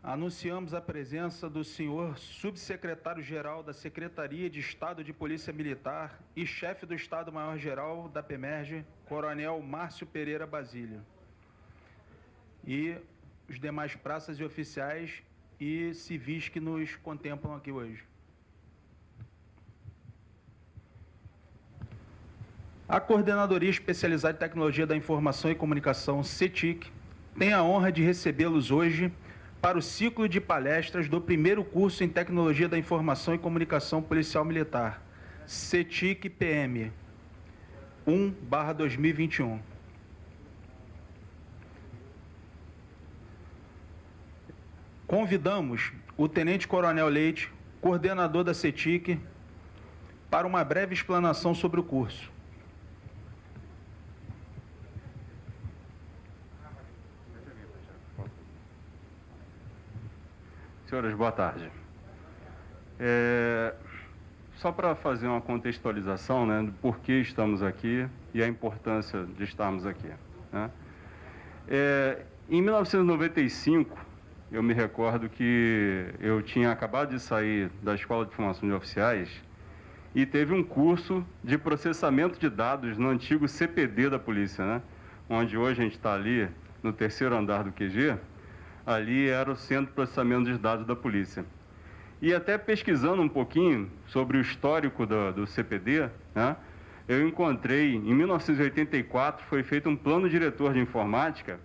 Anunciamos a presença do senhor subsecretário-geral da Secretaria de Estado de Polícia Militar e chefe do Estado-Maior-Geral da PEMERGE, Coronel Márcio Pereira Basílio. E os demais praças e oficiais e civis que nos contemplam aqui hoje. A Coordenadoria Especializada em Tecnologia da Informação e Comunicação, CETIC, tem a honra de recebê-los hoje para o ciclo de palestras do primeiro curso em Tecnologia da Informação e Comunicação Policial Militar, CETIC-PM 1/2021. Convidamos o Tenente Coronel Leite, coordenador da CETIC, para uma breve explanação sobre o curso. Senhores, boa tarde. Só para fazer uma contextualização, né, do porquê estamos aqui e a importância de estarmos aqui, né? Em 1995, eu me recordo que eu tinha acabado de sair da Escola de Formação de Oficiais e teve um curso de processamento de dados no antigo CPD da polícia, né? Onde hoje a gente está ali no terceiro andar do QG. Ali era o Centro de Processamento de Dados da Polícia. E até pesquisando um pouquinho sobre o histórico do CPD, né, eu encontrei, em 1984, foi feito um plano diretor de informática,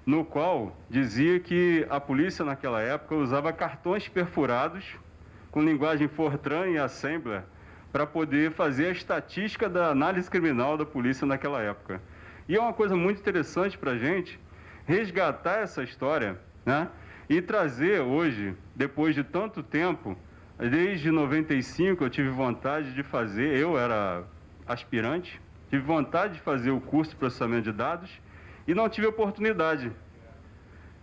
no qual dizia que a polícia naquela época usava cartões perfurados com linguagem Fortran e Assembler para poder fazer a estatística da análise criminal da polícia naquela época. E é uma coisa muito interessante para a gente resgatar essa história, né? E trazer hoje, depois de tanto tempo, desde 95 eu tive vontade de fazer, eu era aspirante, tive vontade de fazer o curso de processamento de dados e não tive oportunidade,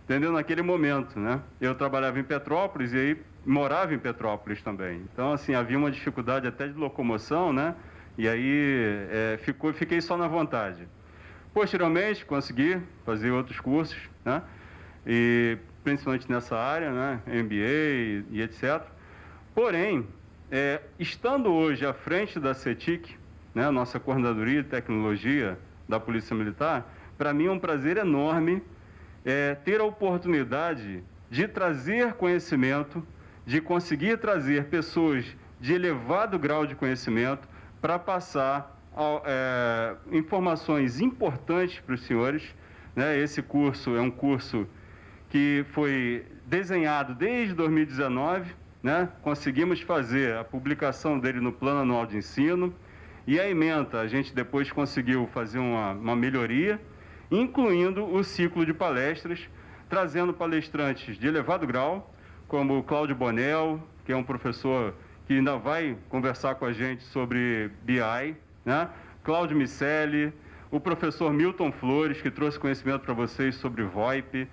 entendeu? Naquele momento, né? Eu trabalhava em Petrópolis e aí morava em Petrópolis também. Então, assim, havia uma dificuldade até de locomoção, né? E aí fiquei só na vontade. Posteriormente, consegui fazer outros cursos, né? E principalmente nessa área, né, MBA e etc. Porém, estando hoje à frente da CETIC, né, nossa Coordenadoria de Tecnologia da Polícia Militar, para mim é um prazer enorme ter a oportunidade de trazer conhecimento, de conseguir trazer pessoas de elevado grau de conhecimento para passar informações importantes para os senhores, né? Esse curso é um curso que foi desenhado desde 2019, né? Conseguimos fazer a publicação dele no Plano Anual de Ensino, e a ementa a gente depois conseguiu fazer uma melhoria, incluindo o ciclo de palestras, trazendo palestrantes de elevado grau, como o Cláudio Bonel, que é um professor que ainda vai conversar com a gente sobre BI, né? Cláudio Miceli, o professor Milton Flores, que trouxe conhecimento para vocês sobre VoIP,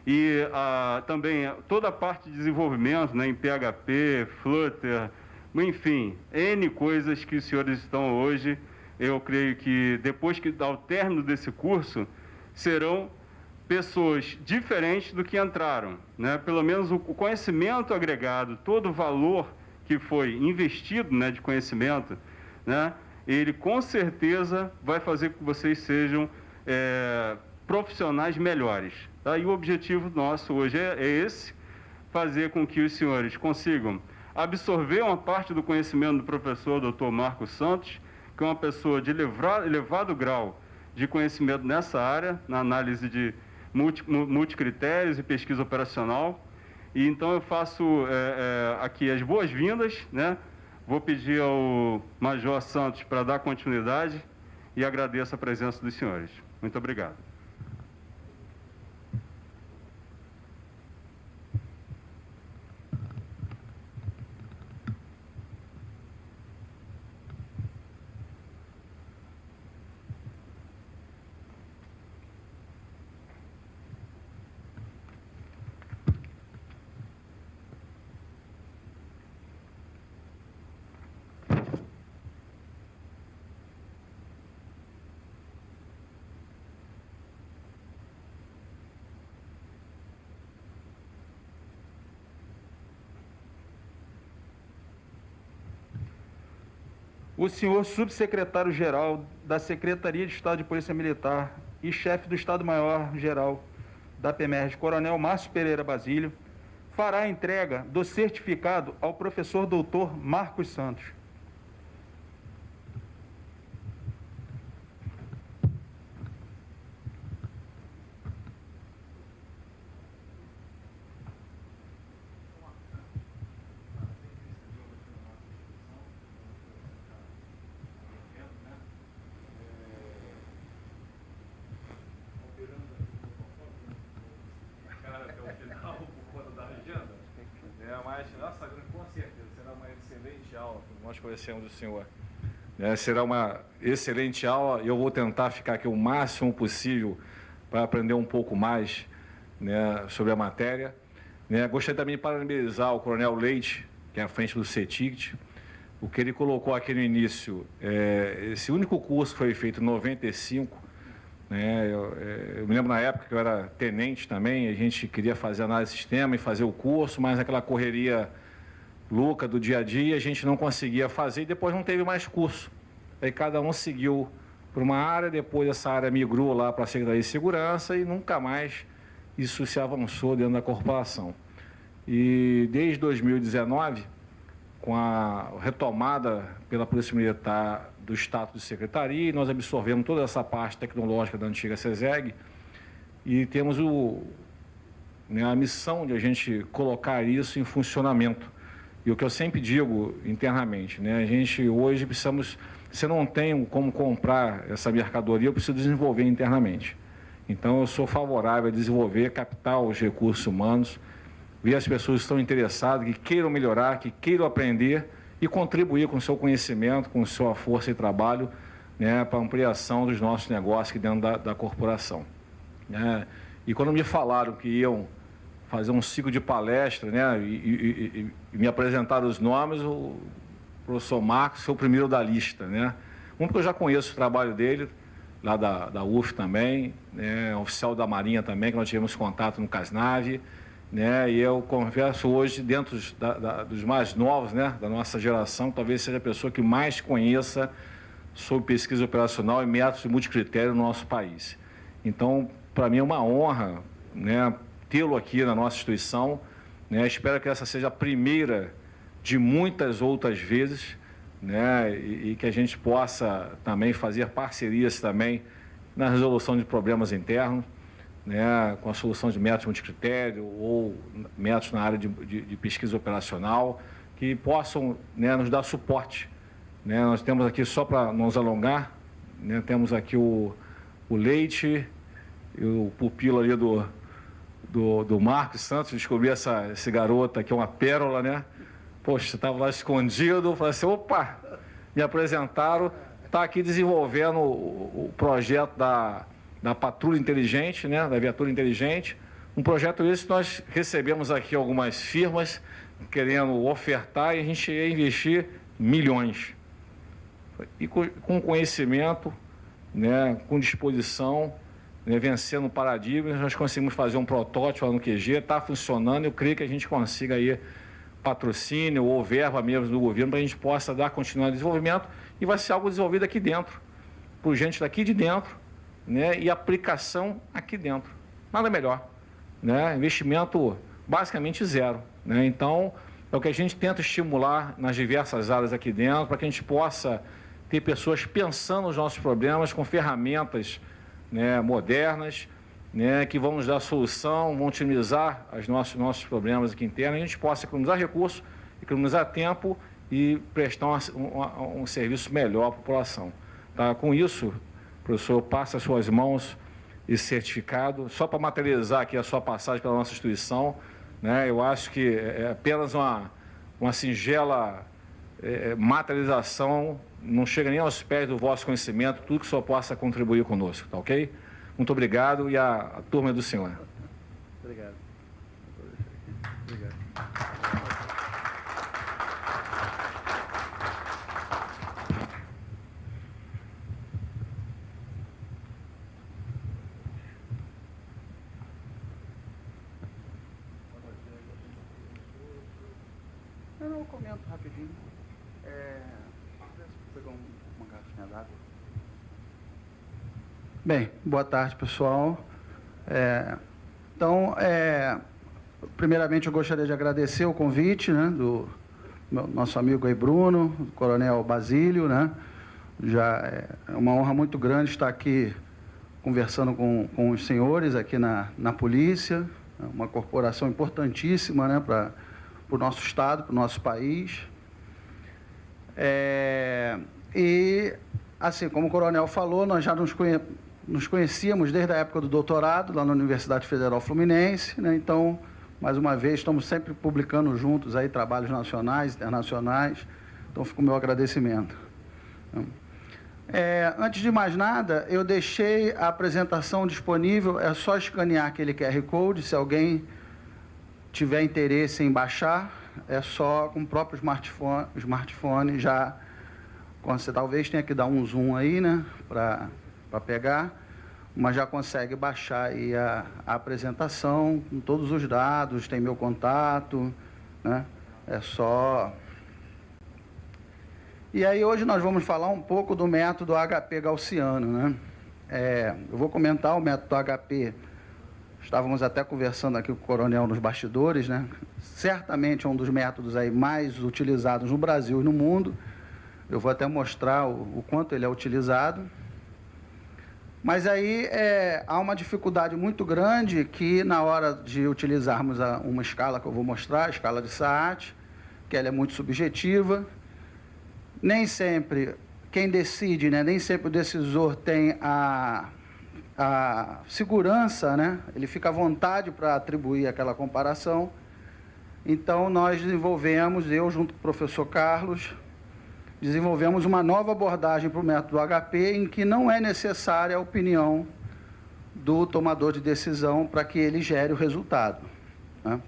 e também toda a parte de desenvolvimento, né, em PHP, Flutter, enfim, N coisas que os senhores estão hoje. Eu creio que depois ao término desse curso, serão pessoas diferentes do que entraram, né? Pelo menos o conhecimento agregado, todo o valor que foi investido, né, de conhecimento, né, ele com certeza vai fazer com que vocês sejam profissionais melhores. Tá? E o objetivo nosso hoje é esse, fazer com que os senhores consigam absorver uma parte do conhecimento do professor Dr. Marcos Santos, que é uma pessoa de elevado grau de conhecimento nessa área, na análise de multicritérios e pesquisa operacional. E então eu faço aqui as boas-vindas, né? Vou pedir ao Major Santos para dar continuidade e agradeço a presença dos senhores. Muito obrigado. o senhor subsecretário-geral da Secretaria de Estado de Polícia Militar e chefe do Estado-Maior-Geral da PEMERG, Coronel Márcio Pereira Basílio, fará a entrega do certificado ao professor doutor Marcos Santos. Mas, nossa, com certeza, será uma excelente aula, como nós conhecemos o senhor. Será uma excelente aula e eu vou tentar ficar aqui o máximo possível para aprender um pouco mais, né, sobre a matéria. Gostaria também de parabenizar o Coronel Leite, que é à frente do CETICT, o que ele colocou aqui no início, esse único curso que foi feito em 95, eu me lembro na época que eu era tenente também, a gente queria fazer análise de sistema e fazer o curso, mas aquela correria louca do dia a dia a gente não conseguia fazer e depois não teve mais curso. Aí cada um seguiu para uma área, depois essa área migrou lá para a Secretaria de Segurança e nunca mais isso se avançou dentro da corporação. E desde 2019, com a retomada pela Polícia Militar do status de secretaria, nós absorvemos toda essa parte tecnológica da antiga SESEG e temos a missão de a gente colocar isso em funcionamento. E o que eu sempre digo internamente, a gente hoje precisamos, se não tem como comprar essa mercadoria, eu preciso desenvolver internamente. Então eu sou favorável a desenvolver, captar os recursos humanos, ver as pessoas que estão interessadas, que queiram melhorar, que queiram aprender e contribuir com o seu conhecimento, com sua força e trabalho, para a ampliação dos nossos negócios aqui dentro da corporação. E quando me falaram que iam fazer um ciclo de palestra, e me apresentaram os nomes, o professor Marcos foi o primeiro da lista. Porque eu já conheço o trabalho dele, lá da UF também, oficial da Marinha também, que nós tivemos contato no CASNAV, e eu converso hoje, dentro dos mais novos, da nossa geração, talvez seja a pessoa que mais conheça sobre pesquisa operacional e métodos multicritério no nosso país. Então, para mim é uma honra, tê-lo aqui na nossa instituição. Espero que essa seja a primeira de muitas outras vezes, e que a gente possa também fazer parcerias também na resolução de problemas internos, com a solução de métodos multicritério ou métodos na área de pesquisa operacional, que possam nos dar suporte. Nós temos aqui, só para nos alongar, temos aqui o Leite, e o pupilo ali do Marcos Santos, descobri esse garoto aqui, uma pérola, Poxa, estava lá escondido, falei assim, opa, me apresentaram, está aqui desenvolvendo o projeto da patrulha inteligente, da viatura inteligente, um projeto esse que nós recebemos aqui algumas firmas querendo ofertar e a gente ia investir milhões. E com conhecimento, com disposição, vencendo paradigmas, nós conseguimos fazer um protótipo lá no QG, está funcionando, eu creio que a gente consiga aí patrocínio ou verba mesmo do governo para a gente possa dar continuidade ao desenvolvimento e vai ser algo desenvolvido aqui dentro, por gente daqui de dentro, e aplicação aqui dentro. Nada melhor. Investimento basicamente zero. Então, é o que a gente tenta estimular nas diversas áreas aqui dentro, para que a gente possa ter pessoas pensando nos nossos problemas com ferramentas modernas, que vão nos dar solução, vão otimizar os nossos problemas aqui internos, e a gente possa economizar recursos, economizar tempo e prestar um serviço melhor à população. Com isso, professor, passa às suas mãos esse certificado, só para materializar aqui a sua passagem pela nossa instituição, eu acho que é apenas uma singela materialização, não chega nem aos pés do vosso conhecimento, tudo que o senhor possa contribuir conosco, tá ok? Muito obrigado e a turma é do senhor. Obrigado. Eu comento rapidinho. Vou pegar Bem, boa tarde, pessoal. Primeiramente, eu gostaria de agradecer o convite, né, do nosso amigo aí, Bruno, do Coronel Basílio, né? Já é uma honra muito grande estar aqui conversando com os senhores aqui na polícia, uma corporação importantíssima, né, para o nosso Estado, para o nosso país. E, assim, como o coronel falou, nós já nos conhecíamos desde a época do doutorado, lá na Universidade Federal Fluminense, né? Então, mais uma vez, estamos sempre publicando juntos aí trabalhos nacionais, internacionais, então fica o meu agradecimento. Antes de mais nada, eu deixei a apresentação disponível, é só escanear aquele QR Code, se alguém tiver interesse em baixar, é só com o próprio smartphone já, você talvez tenha que dar um zoom aí, né, para pegar, mas já consegue baixar aí a apresentação com todos os dados, tem meu contato, né, é só... E aí hoje nós vamos falar um pouco do método HP gaussiano, né? Eu vou comentar o método HP, estávamos até conversando aqui com o coronel nos bastidores, né? Certamente é um dos métodos aí mais utilizados no Brasil e no mundo. Eu vou até mostrar o quanto ele é utilizado. Mas aí há uma dificuldade muito grande que na hora de utilizarmos uma escala que eu vou mostrar, a escala de Saat, que ela é muito subjetiva. Nem sempre quem decide, né, nem sempre o decisor tem a segurança, né, ele fica à vontade para atribuir aquela comparação. Então, nós desenvolvemos, eu junto com o professor Carlos, desenvolvemos uma nova abordagem para o método HP, em que não é necessária a opinião do tomador de decisão para que ele gere o resultado, né?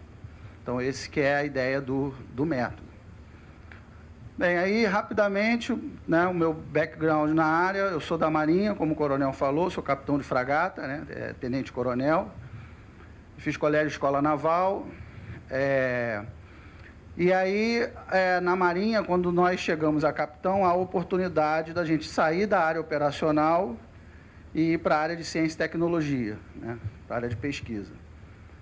Então, esse que é a ideia do método. Bem, aí, rapidamente, né, o meu background na área, eu sou da Marinha, como o coronel falou, sou capitão de fragata, né, tenente-coronel, fiz colégio de escola naval, e aí, na Marinha, quando nós chegamos a capitão, há a oportunidade da gente sair da área operacional e ir para a área de ciência e tecnologia, né, para a área de pesquisa.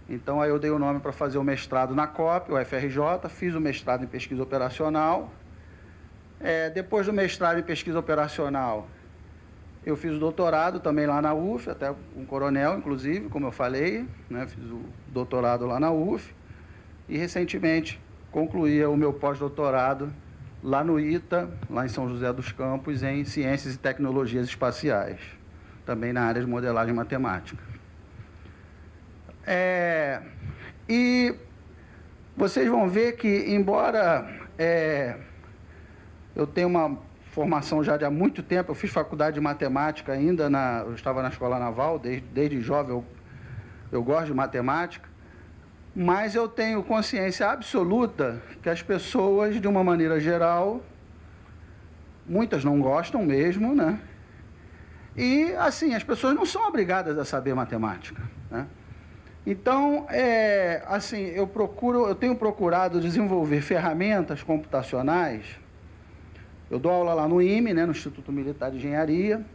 Então, aí eu dei o nome para fazer o mestrado na COP, o FRJ, fiz o mestrado em pesquisa operacional. Depois do mestrado em pesquisa operacional, eu fiz o doutorado também lá na UF, até um coronel, inclusive, como eu falei, né, fiz o doutorado lá na UF, e recentemente concluí o meu pós-doutorado lá no ITA, lá em São José dos Campos, em Ciências e Tecnologias Espaciais, também na área de modelagem matemática. E vocês vão ver que, embora eu tenho uma formação já de há muito tempo, eu fiz faculdade de matemática ainda, eu estava na escola naval, desde jovem eu gosto de matemática, mas eu tenho consciência absoluta que as pessoas, de uma maneira geral, muitas não gostam mesmo, né? E, assim, as pessoas não são obrigadas a saber matemática, né? Então, assim, eu tenho procurado desenvolver ferramentas computacionais. Eu dou aula lá no IME, né, no Instituto Militar de Engenharia,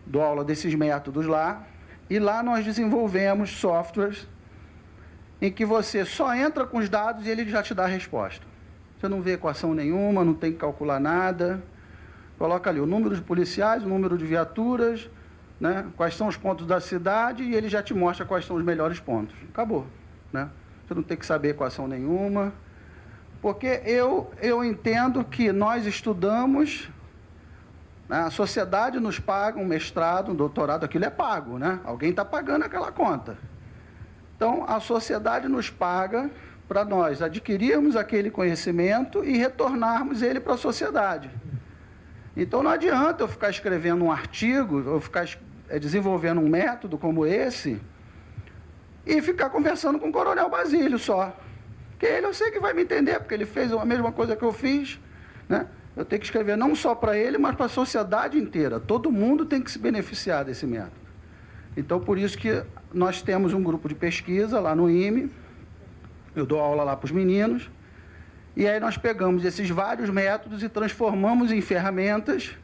dou aula desses métodos lá, e lá nós desenvolvemos softwares em que você só entra com os dados e ele já te dá a resposta. Você não vê equação nenhuma, não tem que calcular nada. Coloca ali o número de policiais, o número de viaturas, né, quais são os pontos da cidade, e ele já te mostra quais são os melhores pontos. Acabou, né? Você não tem que saber equação nenhuma. Porque eu entendo que nós estudamos, né, a sociedade nos paga um mestrado, um doutorado, aquilo é pago, né? Alguém está pagando aquela conta. Então, a sociedade nos paga para nós adquirirmos aquele conhecimento e retornarmos ele para a sociedade. Então, não adianta eu ficar escrevendo um artigo, eu ficar desenvolvendo um método como esse e ficar conversando com o coronel Basílio só. Porque ele eu sei que vai me entender, porque ele fez a mesma coisa que eu fiz, né? Eu tenho que escrever não só para ele, mas para a sociedade inteira. Todo mundo tem que se beneficiar desse método. Então, por isso que nós temos um grupo de pesquisa lá no IME, eu dou aula lá para os meninos, e aí nós pegamos esses vários métodos e transformamos em ferramentas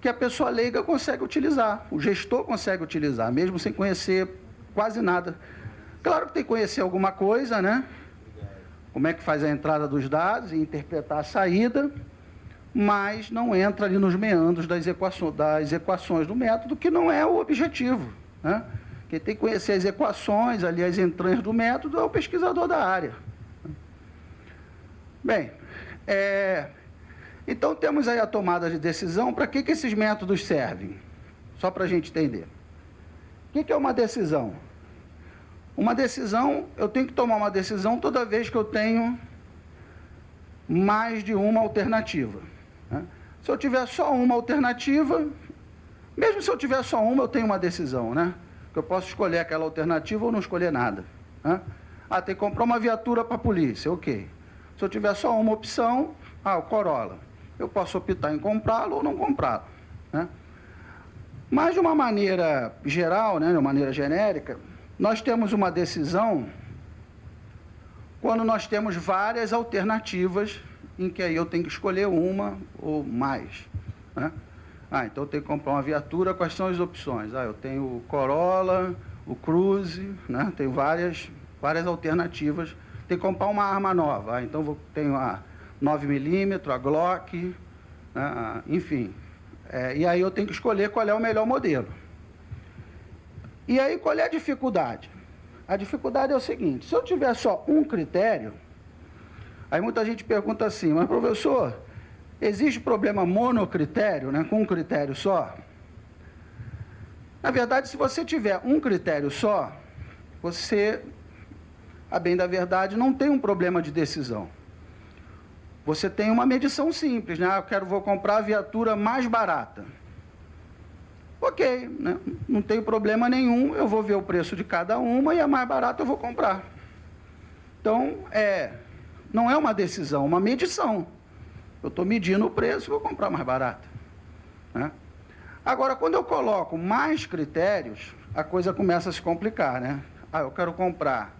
que a pessoa leiga consegue utilizar, o gestor consegue utilizar, mesmo sem conhecer quase nada. Claro que tem que conhecer alguma coisa, né? Como é que faz a entrada dos dados e interpretar a saída, mas não entra ali nos meandros das equações do método, que não é o objetivo, né? Quem tem que conhecer as equações, ali as entranhas do método, é o pesquisador da área. Bem, então temos aí a tomada de decisão. Para que esses métodos servem? Só para a gente entender. O que é uma decisão? Uma decisão, eu tenho que tomar uma decisão toda vez que eu tenho mais de uma alternativa, né? Se eu tiver só uma alternativa, mesmo se eu tiver só uma, eu tenho uma decisão, né? Que eu posso escolher aquela alternativa ou não escolher nada, né? Ah, tem que comprar uma viatura para a polícia, ok. Se eu tiver só uma opção, o Corolla, eu posso optar em comprá-lo ou não comprá-lo, né? Mas de uma maneira geral, né, de uma maneira genérica, nós temos uma decisão quando nós temos várias alternativas em que aí eu tenho que escolher uma ou mais, né? Então eu tenho que comprar uma viatura, quais são as opções? Eu tenho o Corolla, o Cruze, né? Tenho várias alternativas. Tenho que comprar uma arma nova, então tenho a 9mm, a Glock, né? Enfim. E aí eu tenho que escolher qual é o melhor modelo. E aí qual é a dificuldade? A dificuldade é o seguinte: se eu tiver só um critério, aí muita gente pergunta assim, mas professor, existe problema monocritério, né, com um critério só? Na verdade, se você tiver um critério só, você, a bem da verdade, não tem um problema de decisão. Você tem uma medição simples, né? Vou comprar a viatura mais barata. Ok, né? Não tem problema nenhum, eu vou ver o preço de cada uma e a mais barata eu vou comprar. Então, não é uma decisão, é uma medição. Eu estou medindo o preço e vou comprar mais barata, né? Agora, quando eu coloco mais critérios, a coisa começa a se complicar, né? Eu quero comprar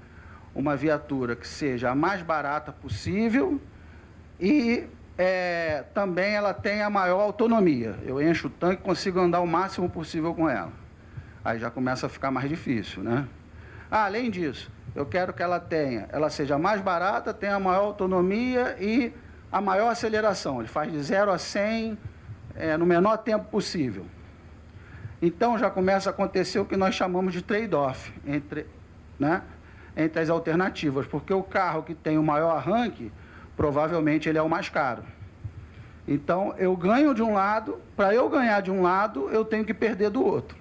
uma viatura que seja a mais barata possível e também ela tem a maior autonomia. Eu encho o tanque e consigo andar o máximo possível com ela. Aí já começa a ficar mais difícil, né? Além disso, eu quero que ela seja mais barata, tenha a maior autonomia e a maior aceleração. Ele faz de 0 a 100 no menor tempo possível. Então já começa a acontecer o que nós chamamos de trade-off entre as alternativas, porque o carro que tem o maior arranque, provavelmente ele é o mais caro. Então, eu ganho de um lado, para eu ganhar de um lado, eu tenho que perder do outro,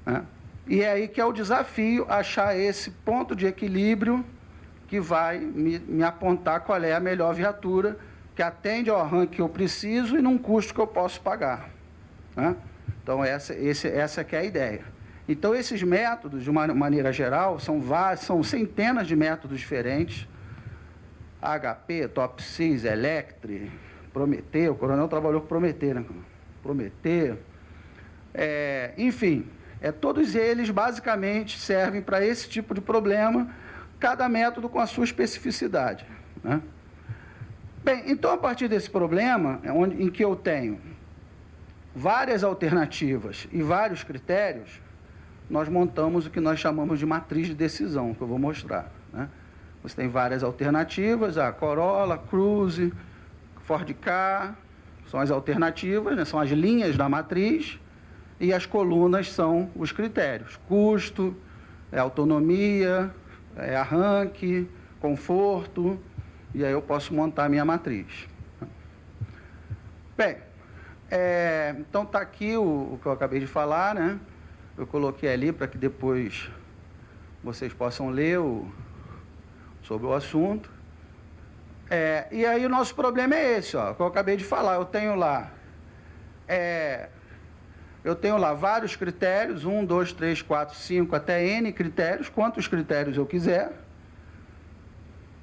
né? E é aí que é o desafio, achar esse ponto de equilíbrio que vai me apontar qual é a melhor viatura, que atende ao arranque que eu preciso e num custo que eu posso pagar, né? Então, essa que é a ideia. Então, esses métodos, de uma maneira geral, são centenas de métodos diferentes. HP, Topsys, Electre, Prometeu, o Coronel trabalhou com Prometeu, né? Prometeu, enfim, todos eles basicamente servem para esse tipo de problema, cada método com a sua especificidade, né? Bem, então a partir desse problema, em que eu tenho várias alternativas e vários critérios, nós montamos o que nós chamamos de matriz de decisão, que eu vou mostrar, né? Você tem várias alternativas, a Corolla, Cruze, Ford Ka, são as alternativas, né? São as linhas da matriz, e as colunas são os critérios: custo, autonomia, arranque, conforto, e aí eu posso montar a minha matriz. Bem, então está aqui o que eu acabei de falar, né? Eu coloquei ali para que depois vocês possam ler sobre o assunto. E aí o nosso problema é esse, que eu acabei de falar. Eu tenho lá vários critérios, 1, 2, 3, 4, 5, até N critérios, quantos critérios eu quiser.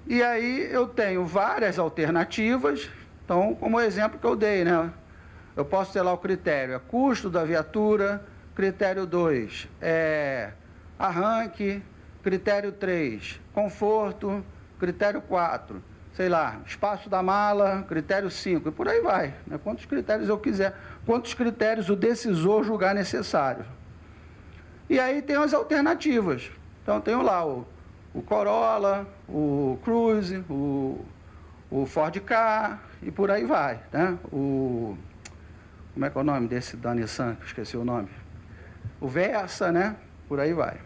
E aí eu tenho várias alternativas. Então, como o exemplo que eu dei, né? Eu posso ter lá o critério, custo da viatura, critério 2, arranque, critério 3, conforto, critério 4, sei lá, espaço da mala, critério 5, e por aí vai, né? Quantos critérios eu quiser, quantos critérios o decisor julgar necessário. E aí tem as alternativas. Então, tenho lá o Corolla, o Cruze, o Ford Ka, e por aí vai, né? Como é que é o nome desse da Nissan? Esqueci o nome. O Versa, né? Por aí vai.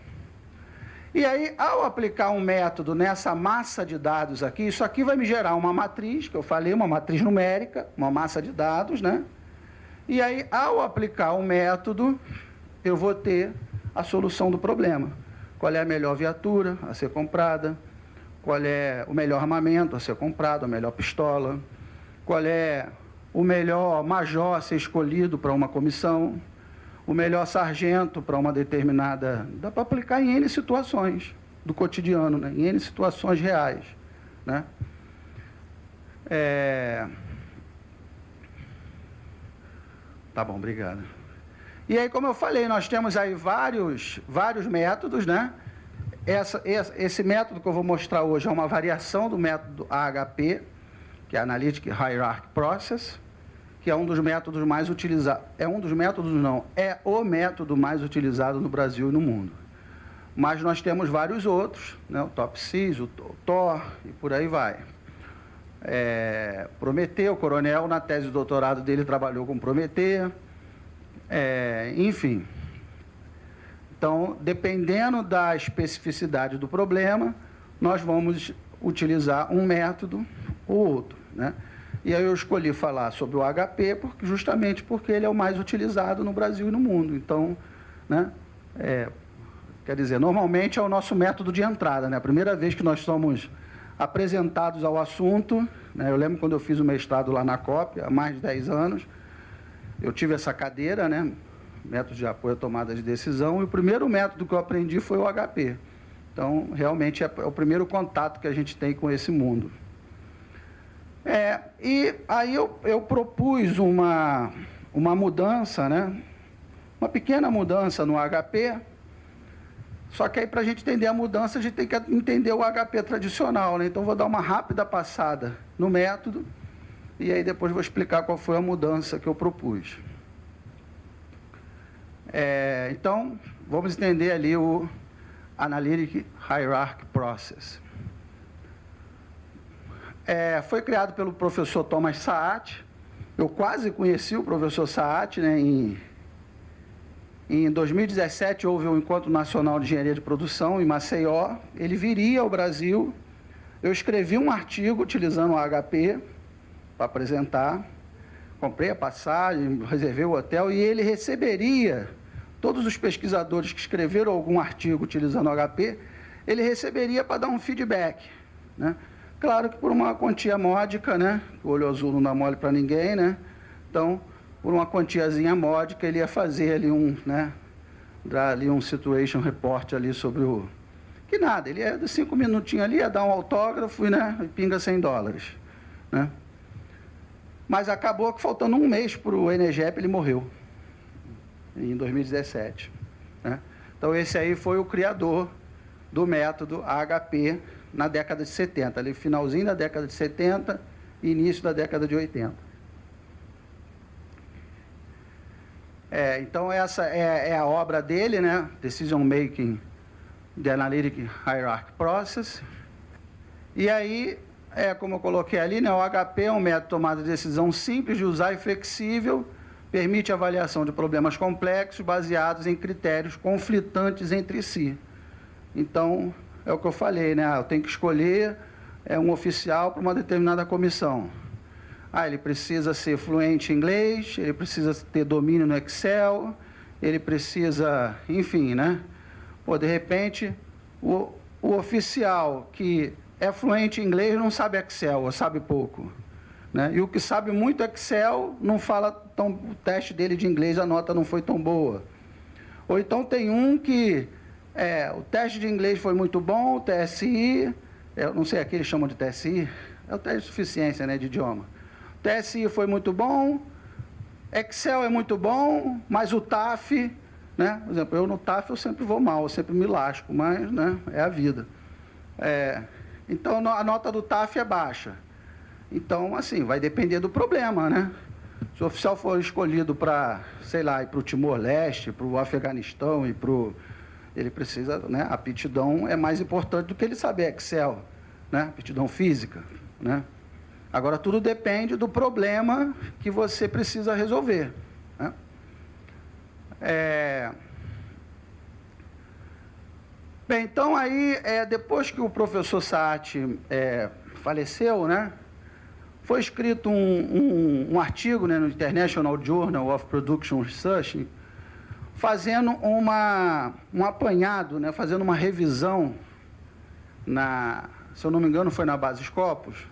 E aí, ao aplicar um método nessa massa de dados aqui, isso aqui vai me gerar uma matriz, que eu falei, uma matriz numérica, uma massa de dados, né? E aí, ao aplicar um método, eu vou ter a solução do problema. Qual é a melhor viatura a ser comprada? Qual é o melhor armamento a ser comprado, a melhor pistola? Qual é o melhor major a ser escolhido para uma comissão? O melhor sargento para uma determinada... Dá para aplicar em N situações do cotidiano, né? Em N situações reais, né? Tá bom, obrigado. E aí, como eu falei, nós temos aí vários métodos, né? Esse método que eu vou mostrar hoje é uma variação do método AHP, que é Analytic Hierarchy Process, que é um dos métodos mais utilizados. É um dos métodos, não, é o método mais utilizado no Brasil e no mundo. Mas nós temos vários outros, né? O TOPSIS, o TOR, e por aí vai. Prometeu, o coronel, na tese de doutorado dele, trabalhou com Prometeu. Enfim. Então, dependendo da especificidade do problema, nós vamos utilizar um método ou outro, né? E aí eu escolhi falar sobre o HP justamente porque ele é o mais utilizado no Brasil e no mundo. Então, né, quer dizer, normalmente é o nosso método de entrada, né? A primeira vez que nós somos apresentados ao assunto, né? Eu lembro quando eu fiz o mestrado lá na COP, há mais de 10 anos, eu tive essa cadeira, né? Método de apoio à tomada de decisão, e o primeiro método que eu aprendi foi o HP. Então, realmente é o primeiro contato que a gente tem com esse mundo. E aí eu propus uma mudança, né? Uma pequena mudança no HP, só que aí para a gente entender a mudança, a gente tem que entender o HP tradicional, né? Então, vou dar uma rápida passada no método, e aí depois vou explicar qual foi a mudança que eu propus. Então, vamos entender ali o Analytic Hierarchy Process. Foi criado pelo professor Thomas Saat. Eu quase conheci o professor Saat, né? Em 2017, houve um Encontro Nacional de Engenharia de Produção em Maceió. Ele viria ao Brasil. Eu escrevi um artigo utilizando o HP para apresentar. Comprei a passagem, reservei o hotel, e ele receberia, todos os pesquisadores que escreveram algum artigo utilizando o HP, ele receberia para dar um feedback, né? Claro que por uma quantia módica, né? O olho azul não dá mole para ninguém, né? Então, por uma quantiazinha módica, ele ia fazer ali dar ali um situation report ali sobre o... Que nada, ele ia de 5 minutinhos ali, ia dar um autógrafo, né? E pinga $100, né? Mas acabou que faltando um mês para o Enegep, ele morreu, em 2017, né? Então, esse aí foi o criador do método AHP na década de 70, ali finalzinho da década de 70 e início da década de 80. Então, essa é a obra dele, né? Decision Making, The Analytic Hierarchy Process. E aí, como eu coloquei ali, né? O HP é um método de tomada de decisão simples de usar e flexível, permite avaliação de problemas complexos baseados em critérios conflitantes entre si. Então, é o que eu falei, né? Eu tenho que escolher um oficial para uma determinada comissão. Ele precisa ser fluente em inglês, ele precisa ter domínio no Excel, ele precisa, enfim, né? Pô, de repente, o oficial que é fluente em inglês não sabe Excel, ou sabe pouco, né? E o que sabe muito Excel não fala tão... O teste dele de inglês, a nota não foi tão boa. Ou então tem um que... o teste de inglês foi muito bom, o TSI, eu não sei, aqui eles chamam de TSI, é o teste de suficiência, né, de idioma. O TSI foi muito bom, Excel é muito bom, mas o TAF, né, por exemplo, eu no TAF eu sempre vou mal, eu sempre me lasco, mas, né, é a vida. Então, a nota do TAF é baixa. Então, assim, vai depender do problema, né? Se o oficial for escolhido para, sei lá, ir para o Timor-Leste, para o Afeganistão, ele precisa, né? A aptidão é mais importante do que ele saber Excel, né? Aptidão física, né? Agora, tudo depende do problema que você precisa resolver, né? Bem, então, aí, depois que o professor Saati faleceu, né? Foi escrito um artigo, né, no International Journal of Production Research, fazendo um apanhado, né, fazendo uma revisão, se eu não me engano, foi na Base Scopus,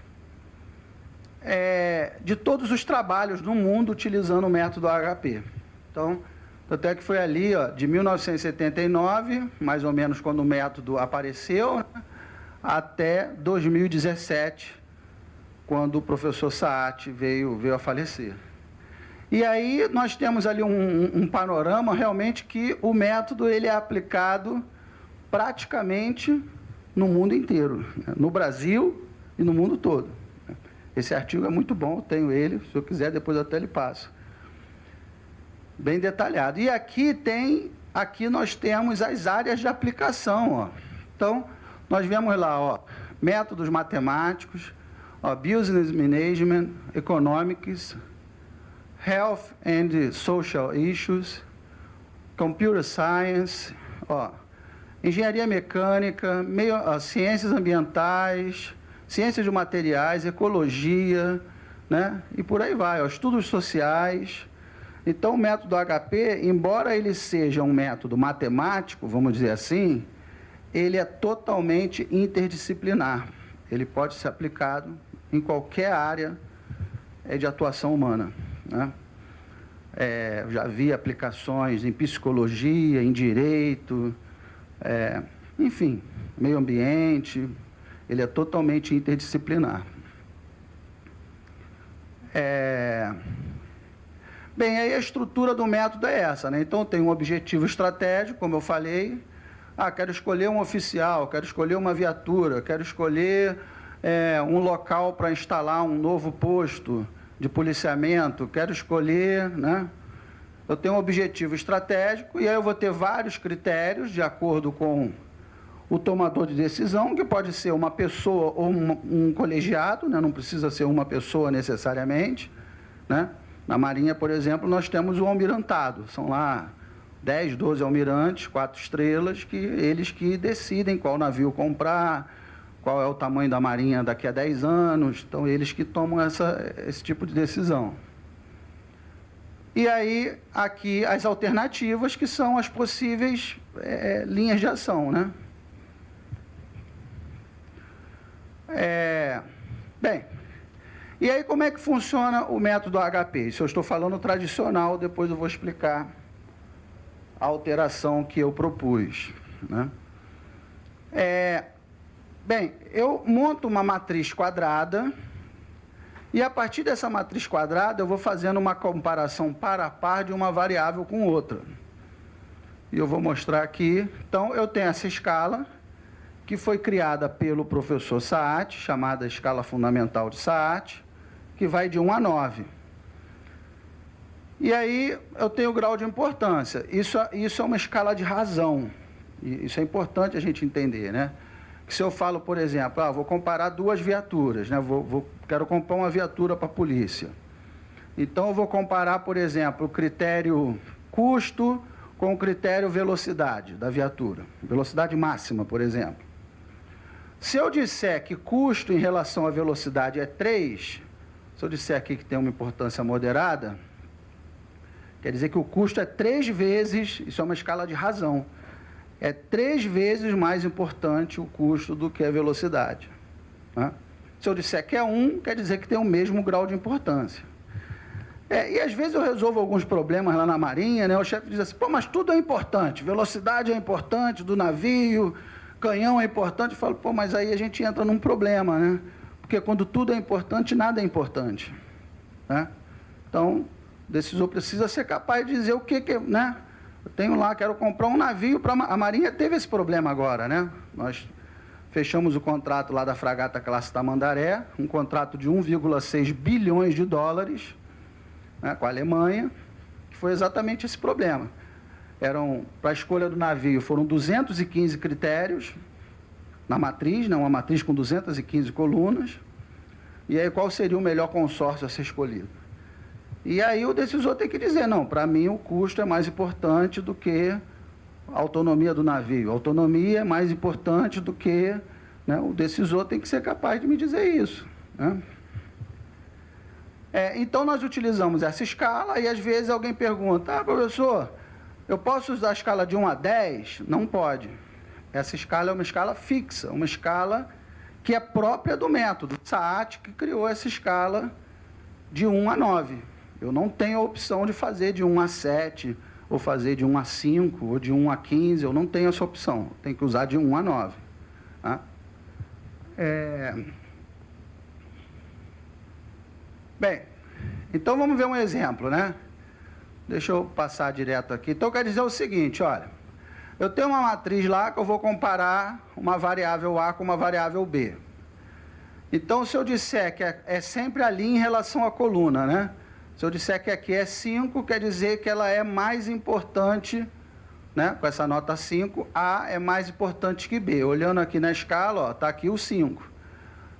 de todos os trabalhos no mundo utilizando o método HP. Então, até que foi ali, ó, de 1979, mais ou menos quando o método apareceu, né, até 2017, quando o professor Saati veio a falecer. E aí nós temos ali um panorama realmente que o método ele é aplicado praticamente no mundo inteiro, né? No Brasil e no mundo todo. Esse artigo é muito bom, eu tenho ele, se eu quiser depois eu até lhe passo. Bem detalhado. E aqui nós temos as áreas de aplicação, ó. Então, nós vemos lá, ó, métodos matemáticos, Business Management, Economics, Health and Social Issues, Computer Science, Engenharia Mecânica, Ciências Ambientais, Ciências de Materiais, Ecologia, né? E por aí vai, Estudos Sociais. Então, o método HP, embora ele seja um método matemático, vamos dizer assim, ele é totalmente interdisciplinar. Ele pode ser aplicado em qualquer área de atuação humana, né? Eu já vi aplicações em psicologia, em direito, enfim, meio ambiente, ele é totalmente interdisciplinar. Bem, aí a estrutura do método é essa, né? Então, tem um objetivo estratégico, como eu falei, quero escolher um oficial, quero escolher uma viatura, quero escolher um local para instalar um novo posto de policiamento, quero escolher, né? Eu tenho um objetivo estratégico e aí eu vou ter vários critérios de acordo com o tomador de decisão, que pode ser uma pessoa ou um colegiado, né? Não precisa ser uma pessoa necessariamente, né? Na Marinha, por exemplo, nós temos o almirantado, são lá 10, 12 almirantes, 4 estrelas, eles que decidem qual navio comprar, qual é o tamanho da Marinha daqui a 10 anos, então eles que tomam esse tipo de decisão. E aí, aqui, as alternativas, que são as possíveis linhas de ação, né? Bem, e aí como é que funciona o método HP? Isso eu estou falando tradicional, depois eu vou explicar a alteração que eu propus, né? Bem, eu monto uma matriz quadrada e, a partir dessa matriz quadrada, eu vou fazendo uma comparação par a par de uma variável com outra. E eu vou mostrar aqui. Então, eu tenho essa escala, que foi criada pelo professor Saati, chamada escala fundamental de Saati, que vai de 1 a 9. E aí, eu tenho o grau de importância. Isso é uma escala de razão. E isso é importante a gente entender, né? Que se eu falo, por exemplo, vou comparar duas viaturas, né? Quero comprar uma viatura para a polícia. Então, eu vou comparar, por exemplo, o critério custo com o critério velocidade da viatura. Velocidade máxima, por exemplo. Se eu disser que custo em relação à velocidade é 3, se eu disser aqui que tem uma importância moderada, quer dizer que o custo é 3 vezes, isso é uma escala de razão, é 3 vezes mais importante o custo do que a velocidade, né? Se eu disser que é 1, quer dizer que tem o mesmo grau de importância. E às vezes eu resolvo alguns problemas lá na Marinha, né? O chefe diz assim, mas tudo é importante, velocidade é importante do navio, canhão é importante. Eu falo, mas aí a gente entra num problema, né? Porque quando tudo é importante, nada é importante, né? Então, o decisor precisa ser capaz de dizer o que, né? Eu tenho lá, quero comprar um navio para a Marinha. Teve esse problema agora, né? Nós fechamos o contrato lá da fragata Classe Tamandaré, um contrato de 1,6 bilhões de dólares, né, com a Alemanha, que foi exatamente esse problema. Para a escolha do navio, foram 215 critérios na matriz, né, uma matriz com 215 colunas, e aí qual seria o melhor consórcio a ser escolhido? E aí o decisor tem que dizer, não, para mim o custo é mais importante do que a autonomia do navio. A autonomia é mais importante do que... Né, o decisor tem que ser capaz de me dizer isso. Né? Então, nós utilizamos essa escala e, às vezes, alguém pergunta, professor, eu posso usar a escala de 1 a 10? Não pode. Essa escala é uma escala fixa, uma escala que é própria do método. Saat que criou essa escala de 1 a 9. Eu não tenho a opção de fazer de 1 a 7, ou fazer de 1 a 5, ou de 1 a 15, eu não tenho essa opção. Eu tenho que usar de 1 a 9. Tá? Bem, então vamos ver um exemplo, né? Deixa eu passar direto aqui. Então, quer dizer o seguinte, olha, eu tenho uma matriz lá que eu vou comparar uma variável A com uma variável B. Então, se eu disser que é sempre ali em relação à coluna, né? Se eu disser que aqui é 5, quer dizer que ela é mais importante, né? Com essa nota 5, A é mais importante que B. Olhando aqui na escala, está aqui o 5.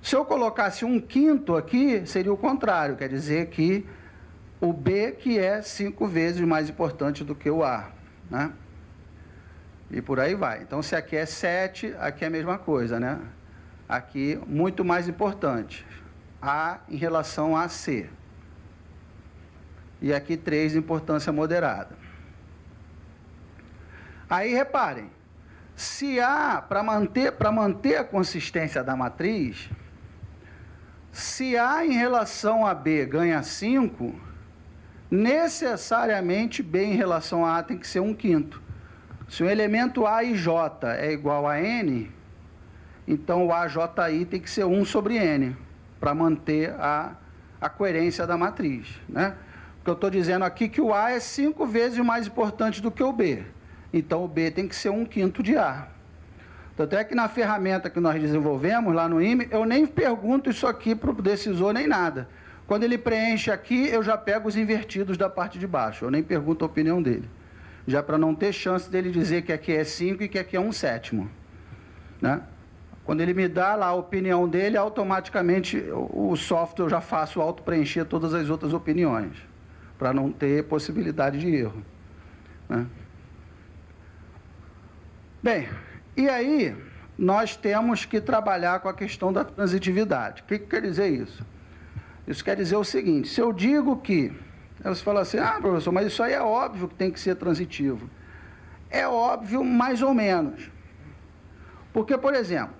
Se eu colocasse um quinto aqui, seria o contrário, quer dizer que o B que é 5 vezes mais importante do que o A. Né? E por aí vai. Então, se aqui é 7, aqui é a mesma coisa, né? Aqui, muito mais importante. A em relação a C. E aqui 3, importância moderada. Aí, reparem, se A, para manter a consistência da matriz, se A em relação a B ganha 5, necessariamente B em relação a A tem que ser 1/5. Se o elemento A e J é igual a N, então o AJI tem que ser 1 sobre N, para manter a coerência da matriz. Né? Porque eu estou dizendo aqui que o A é 5 vezes mais importante do que o B. Então, o B tem que ser 1/5 de A. Tanto é que na ferramenta que nós desenvolvemos lá no IME, eu nem pergunto isso aqui para o decisor nem nada. Quando ele preenche aqui, eu já pego os invertidos da parte de baixo. Eu nem pergunto a opinião dele. Já para não ter chance dele dizer que aqui é 5 e que aqui é 1/7. Né? Quando ele me dá lá a opinião dele, automaticamente o software eu já faço auto-preencher todas as outras opiniões, para não ter possibilidade de erro. Né? Bem, e aí nós temos que trabalhar com a questão da transitividade. O que quer dizer isso? Isso quer dizer o seguinte, se eu digo que, aí você fala assim, professor, mas isso aí é óbvio que tem que ser transitivo. É óbvio mais ou menos. Porque, por exemplo,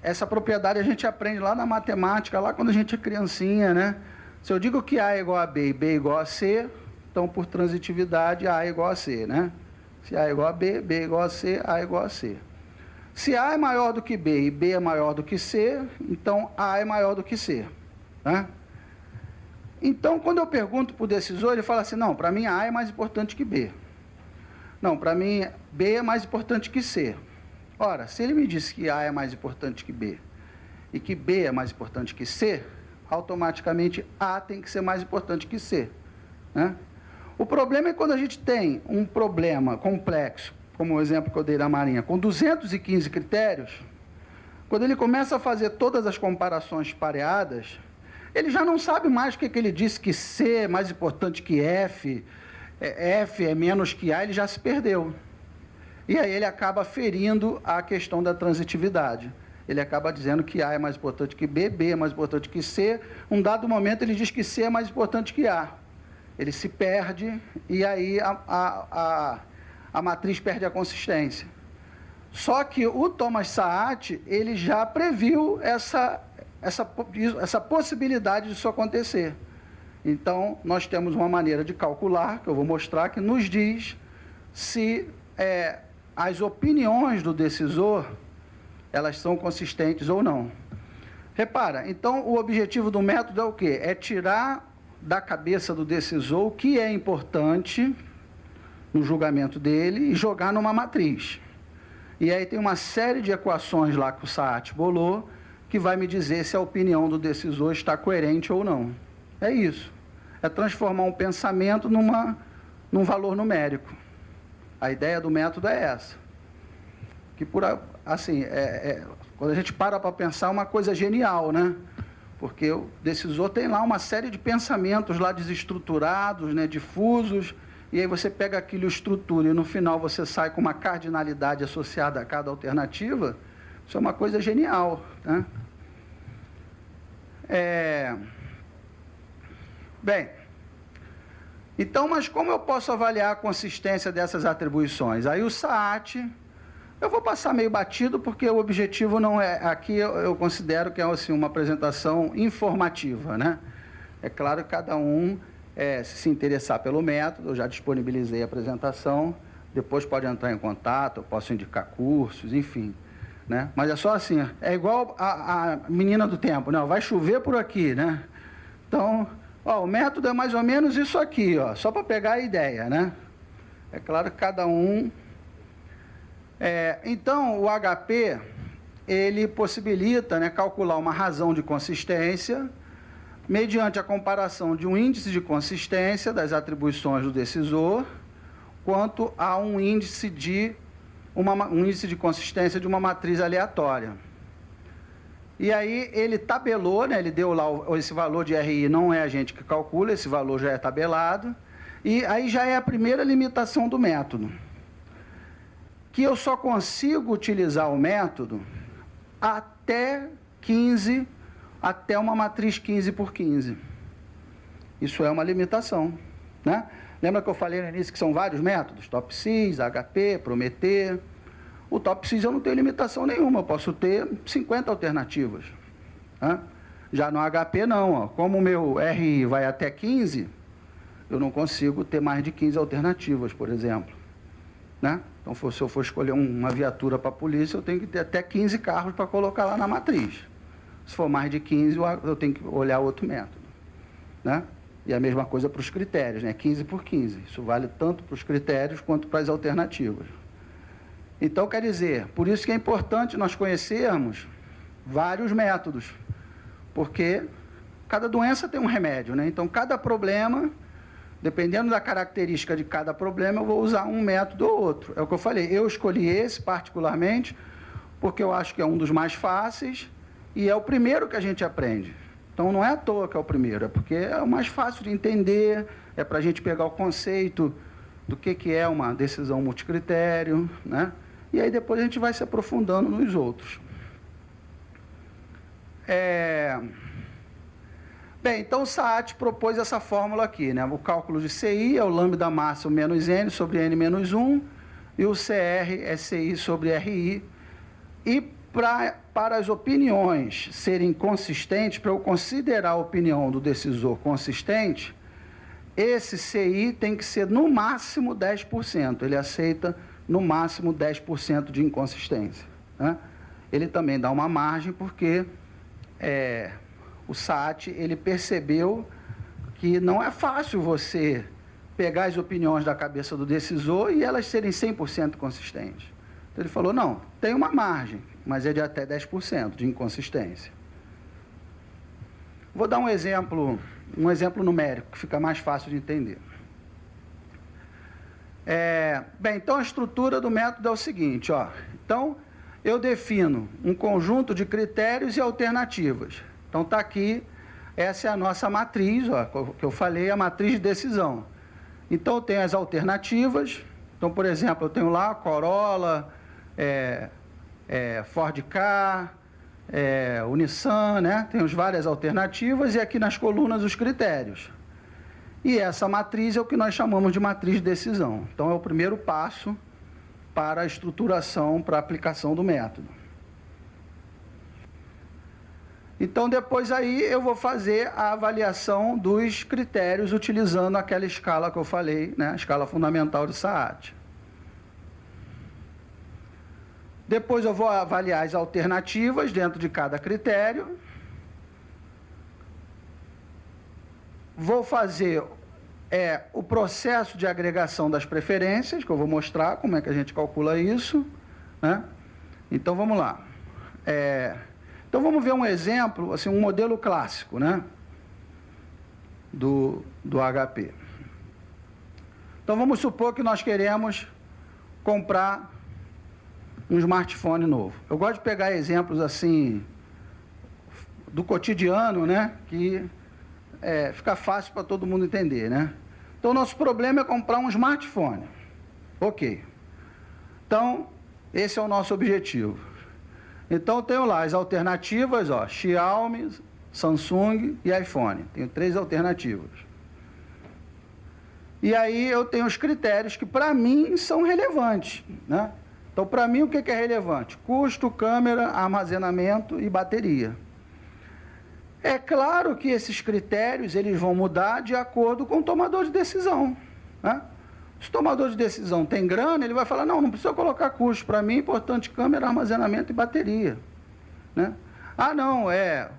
essa propriedade a gente aprende lá na matemática, lá quando a gente é criancinha, né? Se eu digo que A é igual a B e B é igual a C, então, por transitividade, A é igual a C, né? Se A é igual a B, B é igual a C, A é igual a C. Se A é maior do que B e B é maior do que C, então A é maior do que C. Né? Então, quando eu pergunto para o decisor, ele fala assim, não, para mim A é mais importante que B. Não, para mim B é mais importante que C. Ora, se ele me disse que A é mais importante que B e que B é mais importante que C, automaticamente A tem que ser mais importante que C. Né? O problema é quando a gente tem um problema complexo, como o exemplo que eu dei da Marinha, com 215 critérios, quando ele começa a fazer todas as comparações pareadas, ele já não sabe mais o que ele disse que C é mais importante que F, F é menos que A, ele já se perdeu. E aí ele acaba ferindo a questão da transitividade. Ele acaba dizendo que A é mais importante que B, B é mais importante que C. Um dado momento ele diz que C é mais importante que A. Ele se perde e aí a matriz perde a consistência. Só que o Thomas Saat, ele já previu essa possibilidade disso acontecer. Então, nós temos uma maneira de calcular, que eu vou mostrar, que nos diz se as opiniões do decisor, elas são consistentes ou não. Repara, então, o objetivo do método é o quê? É tirar da cabeça do decisor o que é importante no julgamento dele e jogar numa matriz. E aí tem uma série de equações lá que o SAAT bolou, que vai me dizer se a opinião do decisor está coerente ou não. É isso. É transformar um pensamento num valor numérico. A ideia do método é essa. Que, assim, quando a gente para pensar, é uma coisa genial, né? Porque o decisor tem lá uma série de pensamentos lá desestruturados, né, difusos, e aí você pega aquilo, estrutura, e no final você sai com uma cardinalidade associada a cada alternativa. Isso é uma coisa genial, né? Bem, então, mas como eu posso avaliar a consistência dessas atribuições? Aí o SAAT, eu vou passar meio batido, porque o objetivo não é... Aqui eu considero que é assim, uma apresentação informativa, né? É claro que cada um, se interessar pelo método, eu já disponibilizei a apresentação, depois pode entrar em contato, eu posso indicar cursos, enfim, né? Mas é só assim, é igual a menina do tempo, né? Vai chover por aqui, né? Então, ó, o método é mais ou menos isso aqui, ó, só para pegar a ideia, né? É claro que cada um... então, o HP, ele possibilita, né, calcular uma razão de consistência mediante a comparação de um índice de consistência das atribuições do decisor quanto a um índice de consistência de uma matriz aleatória. E aí ele tabelou, né, ele deu lá esse valor de RI, não é a gente que calcula, esse valor já é tabelado, e aí já é a primeira limitação do método, que eu só consigo utilizar o método até uma matriz 15 por 15. Isso é uma limitação, né? Lembra que eu falei no início que são vários métodos? TOPSIS, HP, Prometer. O TOPSIS eu não tenho limitação nenhuma, eu posso ter 50 alternativas, né? Já no HP não, ó. Como o meu RI vai até 15, eu não consigo ter mais de 15 alternativas, por exemplo, né? Então, se eu for escolher uma viatura para a polícia, eu tenho que ter até 15 carros para colocar lá na matriz. Se for mais de 15, eu tenho que olhar outro método, né? E a mesma coisa para os critérios, né? 15 por 15. Isso vale tanto para os critérios quanto para as alternativas. Então, quer dizer, por isso que é importante nós conhecermos vários métodos, porque cada doença tem um remédio, né? Então, cada problema... Dependendo da característica de cada problema, eu vou usar um método ou outro. É o que eu falei, eu escolhi esse particularmente, porque eu acho que é um dos mais fáceis e é o primeiro que a gente aprende. Então, não é à toa que é o primeiro, é porque é o mais fácil de entender, é para a gente pegar o conceito do que é uma decisão multicritério, né? E aí depois a gente vai se aprofundando nos outros. Bem, então o SAAT propôs essa fórmula aqui, né? O cálculo de CI é o lambda máximo menos N sobre N menos 1, e o CR é CI sobre RI. E para as opiniões serem consistentes, para eu considerar a opinião do decisor consistente, esse CI tem que ser no máximo 10%. Ele aceita no máximo 10% de inconsistência, né? Ele também dá uma margem porque... o SAAT, ele percebeu que não é fácil você pegar as opiniões da cabeça do decisor e elas serem 100% consistentes. Então, ele falou, não, tem uma margem, mas é de até 10% de inconsistência. Vou dar um exemplo numérico, que fica mais fácil de entender. Bem, então, a estrutura do método é o seguinte, ó. Então, eu defino um conjunto de critérios e alternativas. Então, está aqui, essa é a nossa matriz, ó, que eu falei, a matriz de decisão. Então, eu tenho as alternativas. Então, por exemplo, eu tenho lá Corolla, Ford Ka, o Nissan, né? Temos várias alternativas e aqui nas colunas os critérios. E essa matriz é o que nós chamamos de matriz de decisão. Então, é o primeiro passo para a estruturação, para a aplicação do método. Então, depois aí eu vou fazer a avaliação dos critérios utilizando aquela escala que eu falei, né? A escala fundamental de SAAT. Depois eu vou avaliar as alternativas dentro de cada critério. Vou fazer o processo de agregação das preferências, que eu vou mostrar como é que a gente calcula isso, né? Então, vamos lá. Então, vamos ver um exemplo, assim, um modelo clássico, né? Do HP. Então, vamos supor que nós queremos comprar um smartphone novo. Eu gosto de pegar exemplos, assim, do cotidiano, né? Que fica fácil para todo mundo entender, né? Então, nosso problema é comprar um smartphone. Ok. Então, esse é o nosso objetivo. Então, eu tenho lá as alternativas, ó, Xiaomi, Samsung e iPhone. Tenho 3 alternativas. E aí, eu tenho os critérios que, para mim, são relevantes, né? Então, para mim, o que é relevante? Custo, câmera, armazenamento e bateria. É claro que esses critérios eles vão mudar de acordo com o tomador de decisão, né? Se o tomador de decisão tem grana, ele vai falar, não precisa colocar custo, para mim é importante câmera, armazenamento e bateria, né? Ah, não,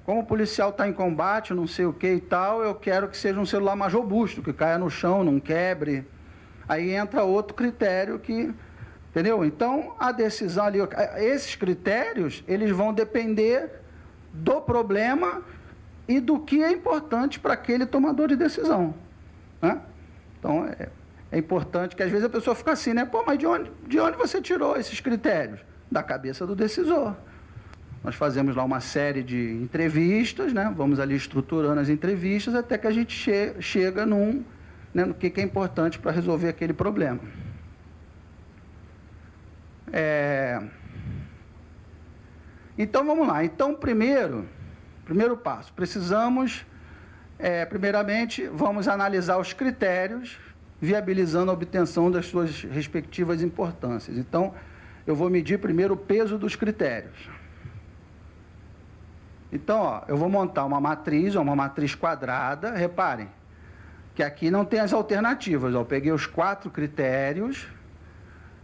como o policial está em combate, não sei o que e tal, eu quero que seja um celular mais robusto, que caia no chão, não quebre. Aí entra outro critério que... Entendeu? Então, a decisão ali... Esses critérios, eles vão depender do problema e do que é importante para aquele tomador de decisão, né? Então, é importante que às vezes a pessoa fica assim, né? Pô, mas de onde você tirou esses critérios? Da cabeça do decisor. Nós fazemos lá uma série de entrevistas, né? Vamos ali estruturando as entrevistas até que a gente chega no que é importante para resolver aquele problema. Então, vamos lá. Então, primeiro passo, precisamos, primeiramente, vamos analisar os critérios, viabilizando a obtenção das suas respectivas importâncias. Então, eu vou medir primeiro o peso dos critérios. Então, ó, eu vou montar uma matriz quadrada, reparem, que aqui não tem as alternativas. Ó, eu peguei os 4 critérios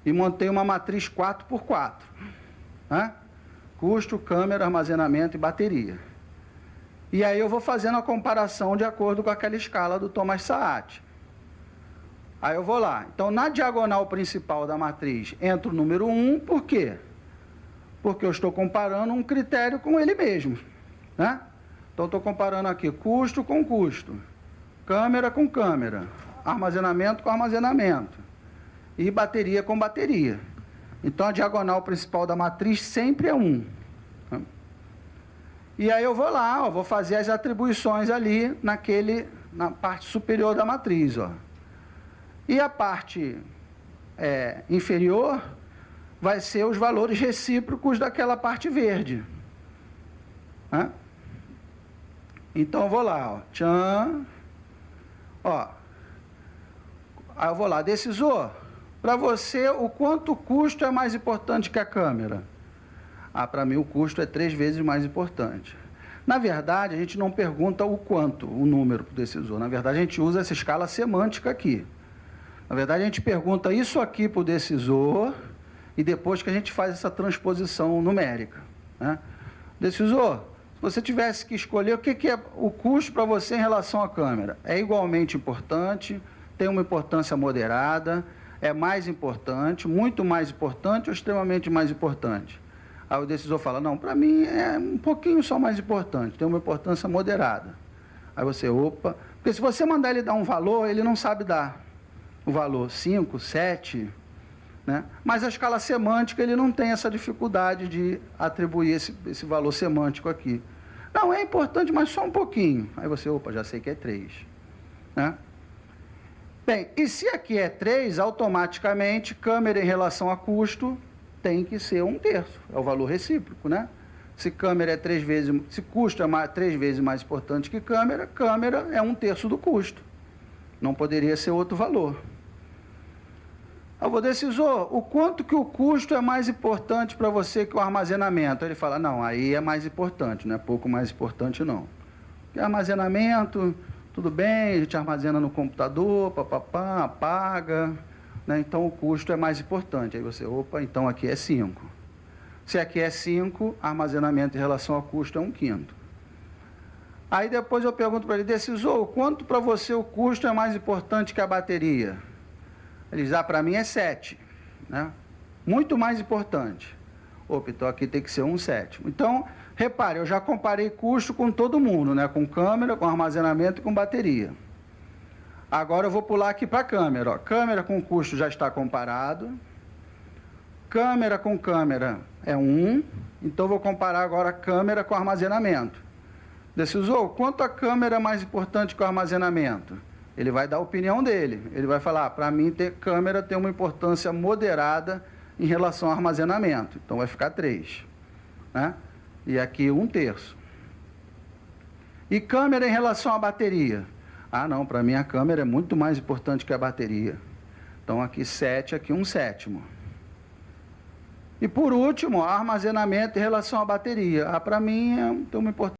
e montei uma matriz 4x4, né? Custo, câmera, armazenamento e bateria. E aí eu vou fazendo a comparação de acordo com aquela escala do Thomas Saat. Aí eu vou lá. Então, na diagonal principal da matriz, entra o número 1, por quê? Porque eu estou comparando um critério com ele mesmo, né? Então, estou comparando aqui custo com custo, câmera com câmera, armazenamento com armazenamento e bateria com bateria. Então, a diagonal principal da matriz sempre é 1. E aí eu vou lá, ó, vou fazer as atribuições ali na parte superior da matriz, ó. E a parte inferior vai ser os valores recíprocos daquela parte verde, né? Então, eu vou lá, ó, tchan, ó, aí eu vou lá, decisor, para você, o quanto o custo é mais importante que a câmera? Ah, para mim o custo é 3 vezes mais importante. Na verdade, a gente não pergunta o quanto, o número para o decisor. Na verdade, a gente usa essa escala semântica aqui. Na verdade, a gente pergunta isso aqui para o decisor e depois que a gente faz essa transposição numérica, né? Decisor, se você tivesse que escolher o que é o custo para você em relação à câmera, é igualmente importante, tem uma importância moderada, é mais importante, muito mais importante ou extremamente mais importante? Aí o decisor fala, não, para mim é um pouquinho só mais importante, tem uma importância moderada. Aí você, opa, porque se você mandar ele dar um valor, ele não sabe dar o valor 5, 7, né? Mas a escala semântica, ele não tem essa dificuldade de atribuir esse valor semântico aqui. Não, é importante, mas só um pouquinho. Aí você, opa, já sei que é 3, né? Bem, e se aqui é 3, automaticamente, câmera em relação a custo tem que ser 1/3, é o valor recíproco, né? Se câmera é 3 vezes, se custo é 3 vezes mais importante que câmera, câmera é 1/3 do custo. Não poderia ser outro valor. Eu vou, decisor, o quanto que o custo é mais importante para você que o armazenamento? Ele fala, não, aí é mais importante, não é pouco mais importante não. Porque armazenamento, tudo bem, a gente armazena no computador, papapá, apaga, né? Então o custo é mais importante. Aí você, opa, então aqui é 5. Se aqui é 5, armazenamento em relação ao custo é 1/5. Aí depois eu pergunto para ele, decisor, quanto para você o custo é mais importante que a bateria? Ele diz, para mim é 7, né? muito mais importante. Opa, então aqui tem que ser 1/7. Então, repare, eu já comparei custo com todo mundo, né? Com câmera, com armazenamento e com bateria. Agora eu vou pular aqui para a câmera. Ó. Câmera com custo já está comparado. Câmera com câmera é 1. Então, vou comparar agora câmera com armazenamento. Decisor, quanto a câmera é mais importante que o armazenamento? Ele vai dar a opinião dele. Ele vai falar, para mim, câmera tem uma importância moderada em relação ao armazenamento. Então, vai ficar 3. Né? E aqui 1/3. E câmera em relação à bateria? Ah, não, para mim a câmera é muito mais importante que a bateria. Então, aqui 7, aqui 1/7. E, por último, armazenamento em relação à bateria. Ah, para mim, tem uma importância